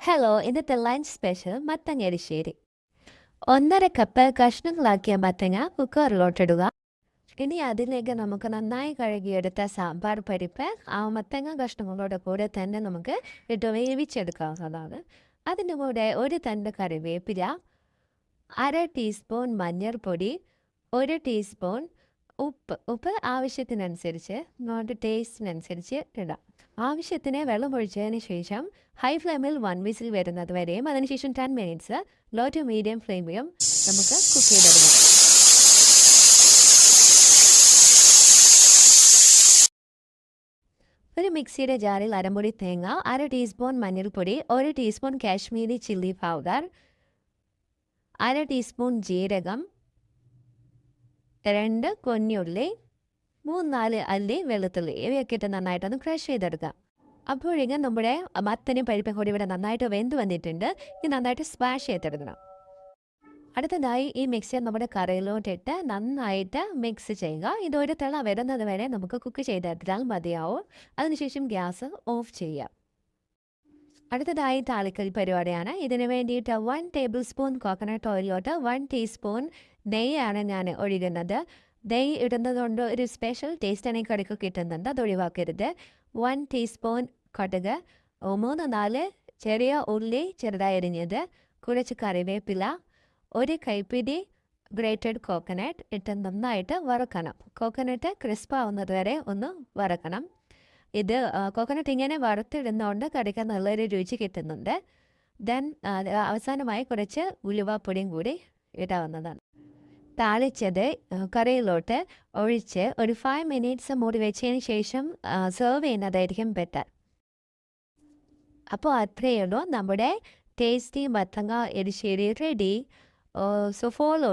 Hello, ഇന്നത്തെ lunch special മത്തങ്ങ എരിശ്ശേരി. 1½ cup കഷ്ണങ്ങളാക്കിയ മത്തങ്ങ കുക്കറിലോട്ടിടുക. ഇനി അതിലേക്ക് നമുക്ക് നന്നായി കഴുകിയെടുത്ത സാമ്പാർ പരിപ്പ് ആ മത്തങ്ങ കഷ്ണങ്ങളോട് കൂടെ തന്നെ നമുക്ക് ഇട്ട് വേവിച്ചെടുക്കാവുന്നതാണ്. അതിൻ്റെ കൂടെ ഒരു തണ്ട് കറിവേപ്പില, 1/2 ടീസ്പൂൺ മഞ്ഞൾപ്പൊടി, 1 ടീസ്പൂൺ ഉപ്പ് ആവശ്യത്തിനനുസരിച്ച് നമ്മുടെ ടേസ്റ്റിനനുസരിച്ച് ഇടാം. ആവശ്യത്തിന് വെള്ളമൊഴിച്ചതിന് ശേഷം ഹൈ ഫ്ലെയിമിൽ 1 വിസിൽ വരുന്നത് വരെയും അതിനുശേഷം 10 മിനിറ്റ്സ് ലോ ടു മീഡിയം ഫ്ലെയിമിലും നമുക്ക് കുക്ക് ചെയ്തെടുക്കാം. ഒരു മിക്സിയുടെ ജാറിൽ അരമുറി തേങ്ങ, 1/2 ടീസ്പൂൺ മഞ്ഞൾപ്പൊടി, 1 teaspoon Kashmiri chilli powder, 1/2 teaspoon ജീരകം, 2 കുഞ്ഞുള്ളി, 3-4 അല്ലി വെളുത്തുള്ളി ഇവയൊക്കെ ഇട്ട് നന്നായിട്ടൊന്ന് ക്രഷ് ചെയ്തെടുക്കാം. അപ്പോഴേക്കും നമ്മുടെ മത്തനും പരിപ്പും കൂടി ഇവിടെ നന്നായിട്ട് വെന്ത് വന്നിട്ടുണ്ട്. ഇത് നന്നായിട്ട് സ്മാഷ് ചെയ്തെടുക്കണം. അടുത്തതായി ഈ മിക്സർ നമ്മുടെ കറിയിലോട്ടിട്ട് നന്നായിട്ട് മിക്സ് ചെയ്യുക. ഇതൊരു തിള വരുന്നത് വരെ നമുക്ക് കുക്ക് ചെയ്തെടുത്താൽ മതിയാവും. അതിനുശേഷം ഗ്യാസ് ഓഫ് ചെയ്യാം. അടുത്തതായി താളിക്കൽ പരിപാടിയാണ്. ഇതിന് വേണ്ടിയിട്ട് 1 ടേബിൾ സ്പൂൺ കോക്കനട്ട് ഓയിലോട്ട് 1 ടീസ്പൂൺ നെയ്യാണ് ഞാൻ ഒഴിക്കുന്നത്. നെയ്യ് ഇടുന്നതുകൊണ്ട് ഒരു സ്പെഷ്യൽ ടേസ്റ്റ് എനിക്ക് കറിക്ക് കിട്ടുന്നുണ്ട്, അത് ഒഴിവാക്കരുത്. 1 ടീസ്പൂൺ കടുക്, 3-4 ചെറിയ ഉള്ളി ചെറുതായി അരിഞ്ഞത്, കുറച്ച് കറിവേപ്പില, 1 കൈപ്പിടി ഗ്രേറ്റഡ് കോക്കനട്ട് ഇട്ട് നന്നായിട്ട് വറുക്കണം. കോക്കനട്ട് ക്രിസ്പ് ആവുന്നത് വരെ ഒന്ന് വറുക്കണം. ഇത് കോക്കനട്ട് ഇങ്ങനെ വറുത്തിടുന്നതുകൊണ്ട് കറിക്ക് നല്ലൊരു രുചി കിട്ടുന്നുണ്ട്. ദെൻ അവസാനമായി കുറച്ച് ഉലുവാപ്പൊടിയും കൂടി ഇടാവുന്നതാണ്. താളിച്ചത് കറിയിലോട്ട് ഒഴിച്ച് ഒരു 5 മിനിറ്റ്സ് മൂടി വെച്ചതിന് ശേഷം സെർവ് ചെയ്യുന്നതായിരിക്കും ബെറ്റർ. അപ്പോൾ അത്രയേ ഉള്ളൂ, നമ്മുടെ ടേസ്റ്റി മത്തങ്ങ എരിശ്ശേരി റെഡി. So follow